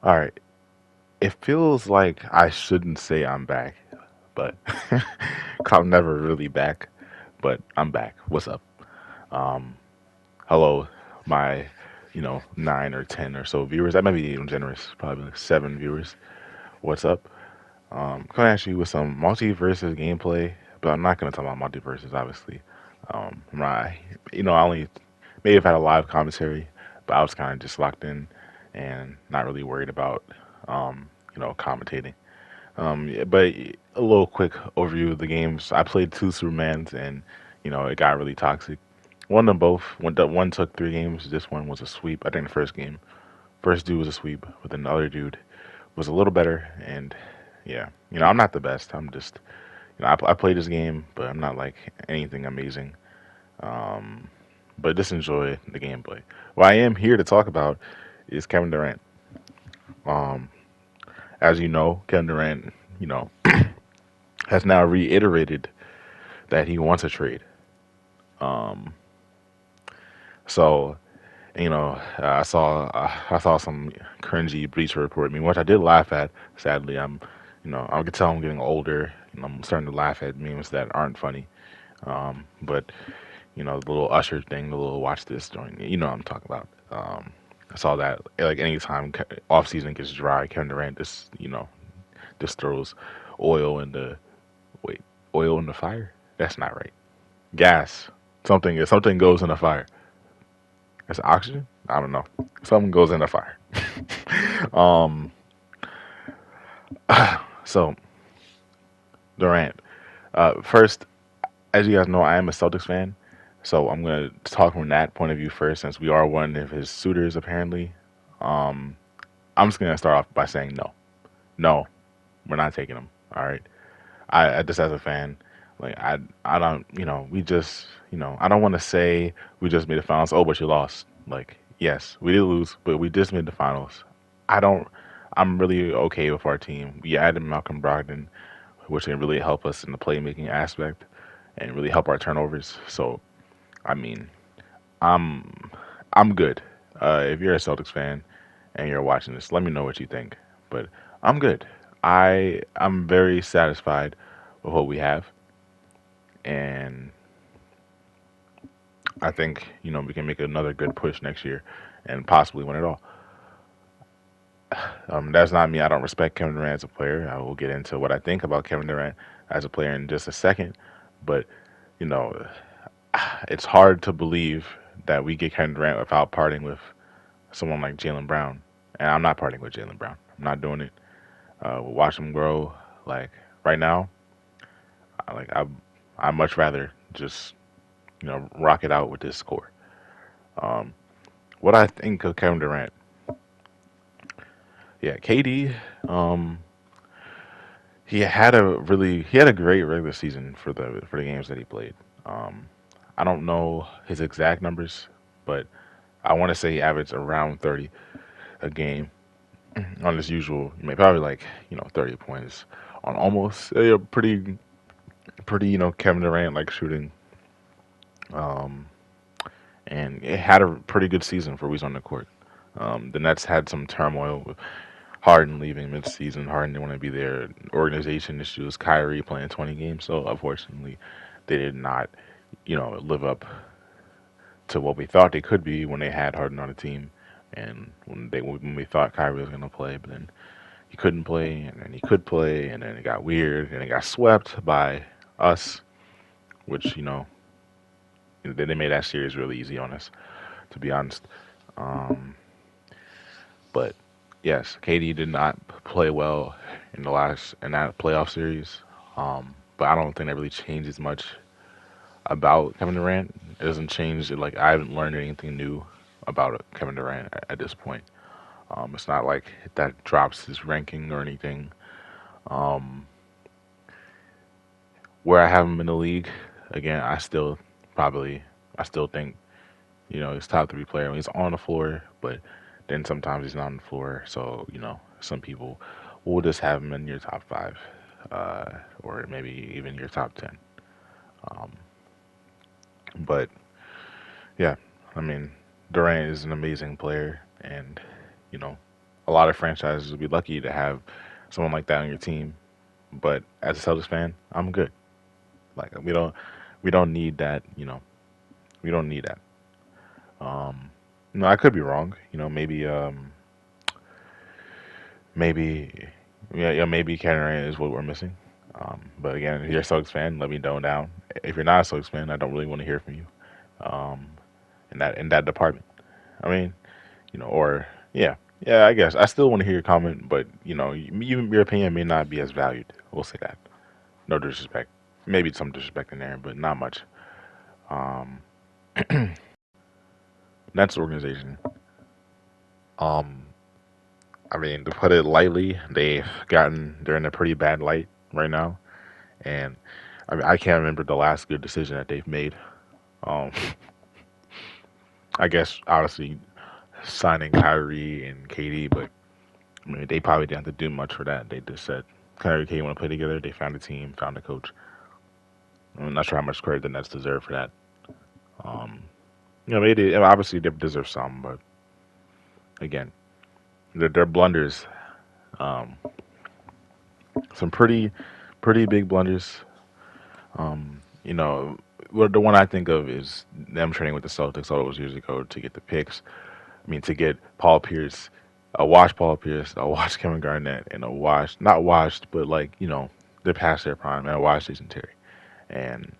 All right. It feels like I shouldn't say I'm back, but 'cause I'm never really back. But I'm back. What's up? Um, Hello, my 9 or 10 or so viewers. That might be even generous. Probably like 7 viewers. What's up? Coming at you with some multiverses gameplay, but I'm not gonna talk about multiverses, obviously. My, I only may have had a live commentary, but I was kind of just locked in and not really worried about, commentating. Yeah, but a little quick overview of the games. I played two Supermans, and it got really toxic. Won them both. One took 3 games. This one was a sweep. I think the first dude was a sweep, but then the other dude was a little better. And yeah, I'm not the best. I'm just, I played this game, but I'm not like anything amazing. Um, but just enjoy the gameplay. What I am here to talk about is Kevin Durant. Um, as you know, Kevin Durant, has now reiterated that he wants a trade. Um, so I saw some cringy Bleacher Report meme, which I did laugh at. Sadly, I can tell I'm getting older. I'm starting to laugh at memes that aren't funny. But the little Usher thing, the little watch this joint, what I'm talking about. I saw that like anytime off season gets dry, Kevin Durant just throws oil in the wait oil in the fire. That's not right. Gas. Something goes in the fire. It's oxygen. I don't know. Something goes in the fire. um. So Durant. First, as you guys know, I am a Celtics fan. So I'm gonna talk from that point of view first, since we are one of his suitors apparently. Um. I'm just gonna start off by saying no. No, we're not taking him. All right. I just as a fan, like I don't we just I don't want to say we just made the finals. Oh, but you lost. Like yes, we did lose, but we just made the finals. I don't. I'm really okay with our team. We added Malcolm Brogdon, which can really help us in the playmaking aspect and really help our turnovers. So I mean, I'm I'm good. If you're a Celtics fan and you're watching this, let me know what you think. But I'm good. I'm very satisfied with what we have, and I think we can make another good push next year and possibly win it all. That's not me. I don't respect Kevin Durant as a player. I will get into what I think about Kevin Durant as a player in just a second, but you know, it's hard to believe that we get Kevin Durant without parting with someone like Jalen Brown, and I'm not parting with Jalen Brown. I'm not doing it. We'll watch him grow. Like right now, I much rather just rock it out with this core. Um, what I think of Kevin Durant, yeah, KD, um, he had a great regular season for the games that he played. Um, I don't know his exact numbers, but I want to say he averaged around 30 a game on his usual, probably like 30 points on almost a pretty Kevin Durant like shooting. Um, and it had a pretty good season for Weez on the court. The Nets had some turmoil with Harden leaving mid-season. Harden didn't want to be there. Organization issues. Kyrie playing 20 games, so unfortunately, they did not, live up to what we thought they could be when they had Harden on the team, and when we thought Kyrie was going to play, but then he couldn't play, and then he could play, and then it got weird, and it got swept by us, which they made that series really easy on us, to be honest. Um, but yes, KD did not play well in that playoff series. But I don't think that really changes much about Kevin Durant. It doesn't change. Like I haven't learned anything new about Kevin Durant at this point. It's not like that drops his ranking or anything. Um, where I have him in the league, again, probably I still think he's top 3 player when he's on the floor, but then sometimes he's not on the floor. So some people will just have him in your top 5, or maybe even your top 10. Um, but yeah, I mean Durant is an amazing player, and you know A lot of franchises would be lucky to have someone like that on your team. But as a Celtics fan, I'm good. Like we don't need that. We don't need that. Um, no, I could be wrong. Maybe, yeah, maybe Kevin Durant is what we're missing. But again, if you're a Celtics fan, let me know down. If you're not a Celtics fan, I don't really want to hear from you. Um, in that department. I mean, or yeah, yeah. I guess I still want to hear your comment, but your opinion may not be as valued. We'll say that. No disrespect. Maybe some disrespect in there, but not much. Um, Nets organization. Um, I mean, to put it lightly, they're in a pretty bad light right now, and I mean, I can't remember the last good decision that they've made. Um, I guess obviously signing Kyrie and KD, but I mean, they probably didn't have to do much for that. They just said Kyrie and KD want to play together. They found a team, found a coach. I'm not sure how much credit the Nets deserve for that. Um, they obviously they deserve some, but again, their blunders, um, some pretty big blunders. Well, the one I think of is them training with the Celtics all those years ago to get the picks. I mean, to get Paul Pierce, a washed Paul Pierce, a washed Kevin Garnett, and a washed, not washed, but like, they're past their prime, and a washed Jason Terry. And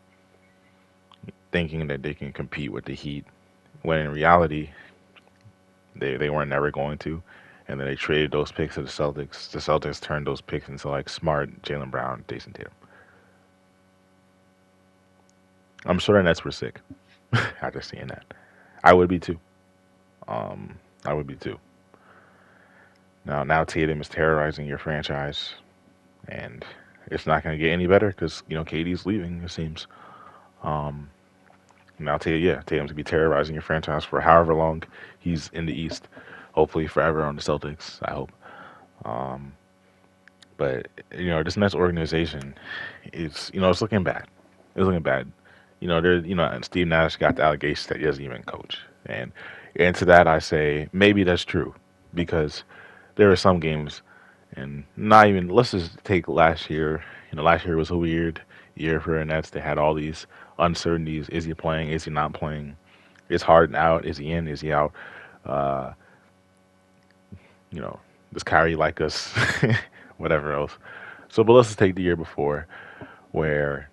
thinking that they can compete with the Heat, when in reality, they weren't never going to. And then they traded those picks to the Celtics. The Celtics turned those picks into like Smart, Jalen Brown, Jason Tatum. I'm sure the Nets were sick after seeing that. I would be too. Um, I would be too. Now Tatum is terrorizing your franchise, and it's not going to get any better because KD's leaving. It seems. Um, Now Tatum's gonna be terrorizing your franchise for however long he's in the East. Hopefully forever on the Celtics. I hope. Um, but this Nets organization is it's looking bad. It's looking bad. And Steve Nash got the allegation that he doesn't even coach, and to that I say maybe that's true because there are some games, and not even let's just take last year. Last year was a weird year for the Nets. They had all these uncertainties. Is he playing? Is he not playing? Is Harden out? Is he in? Is he out? Uh, you know, does Kyrie like us? Whatever else. So, but let's just take the year before, where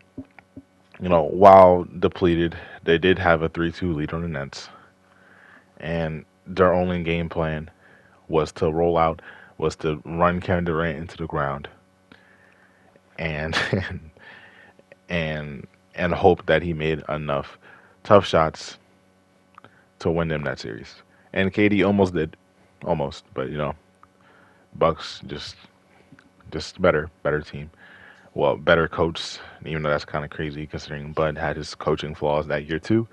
while depleted, they did have a 3-2 lead on the Nets, and their only game plan was to roll out, was to run Kevin Durant into the ground, and and and hope that he made enough tough shots to win them that series. And KD almost did, almost, but Bucks just better team. Well, better coach, even though that's kind of crazy considering Bud had his coaching flaws that year too.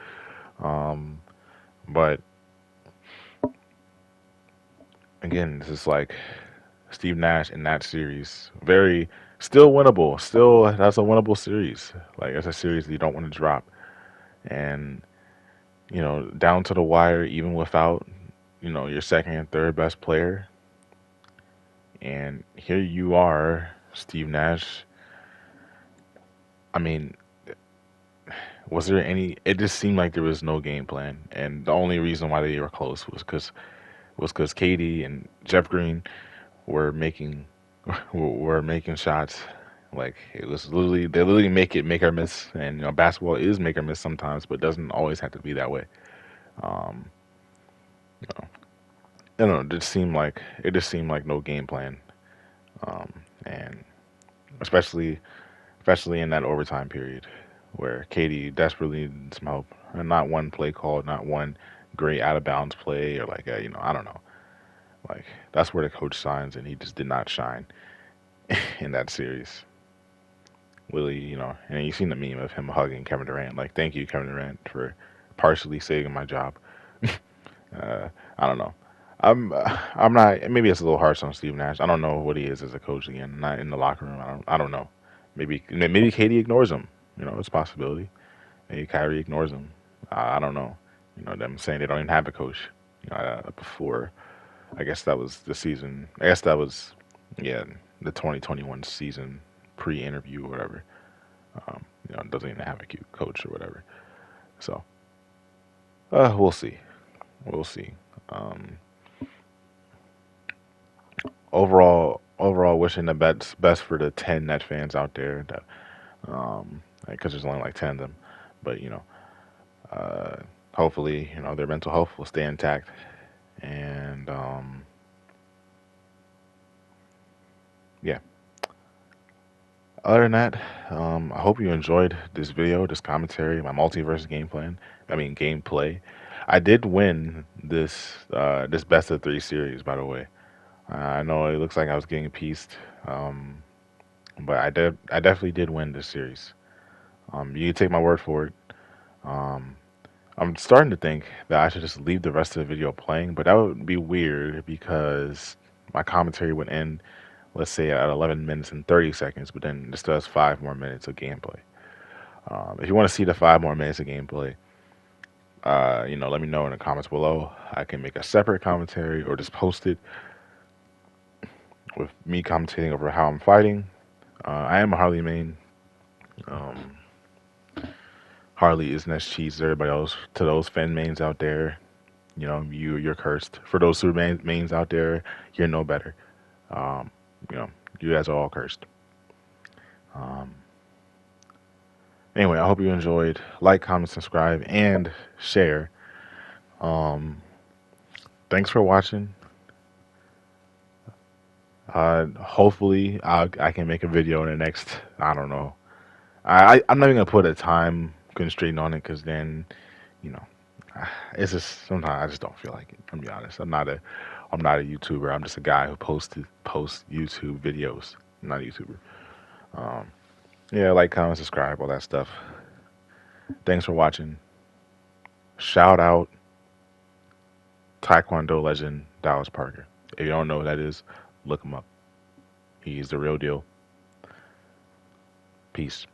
Um, but again, this is like Steve Nash in that series, very still winnable. Still, that's a winnable series. Like it's a series that you don't want to drop. And down to the wire, even without your second and third best player. And here you are, Steve Nash. I mean, was there any? It just seemed like there was no game plan, and the only reason why they were close was because Katie and Jeff Green were making were making shots. Like it was literally they literally make or miss, and basketball is make or miss sometimes, but doesn't always have to be that way. Um, you know, I don't know. It just seemed like no game plan, um, and especially in that overtime period where Katie desperately needed some help, and not one play call, not one great out of bounds play, or like I don't know, like that's where the coach shines, and he just did not shine in that series. Really, and you've seen the meme of him hugging Kevin Durant, like thank you Kevin Durant for partially saving my job. I don't know. I'm not. Maybe it's a little harsh on Steve Nash. I don't know what he is as a coach again. Not in the locker room. I don't know. Maybe Katie ignores him. It's a possibility. Maybe Kyrie ignores him. I don't know. Them saying they don't even have a coach. Before I guess that was the season. I guess that was, yeah, the 2021 season pre-interview or whatever. Doesn't even have a cute coach or whatever. So, we'll see. We'll see. Um, overall, wishing the best for the 10 Net fans out there that, because there's only like 10 of them, but uh, hopefully, their mental health will stay intact, and yeah. Other than that, I hope you enjoyed this video, this commentary, my multiverse game plan. I mean gameplay. I did win this best of three series, by the way. I know it looks like I was getting pieced, um, but I definitely did win this series. You can take my word for it. Um, I'm starting to think that I should just leave the rest of the video playing, but that would be weird because my commentary would end, let's say, at 11 minutes and 30 seconds, but then this does 5 more minutes of gameplay. If you want to see the 5 more minutes of gameplay, let me know in the comments below. I can make a separate commentary or just post it with me commentating over how I'm fighting. I am a Harley main. Um, Harley is next cheese to everybody else. To those fan mains out there, you're cursed. For those super mains out there, you're no better. Um, you know, you guys are all cursed. Um, anyway, I hope you enjoyed. Like, comment, subscribe, and share. Um, thanks for watching. Hopefully, I can make a video in the next. I don't know. I'm not even gonna put a time constraint on it because then, you know, it's just sometimes I just don't feel like it. I'm gonna be honest. I'm not a YouTuber. I'm just a guy who posts YouTube videos. I'm not a YouTuber. Um, yeah, like, comment, subscribe, all that stuff. Thanks for watching. Shout out Taekwondo legend Dallas Parker. If you don't know who that is, look him up. He's the real deal. Peace.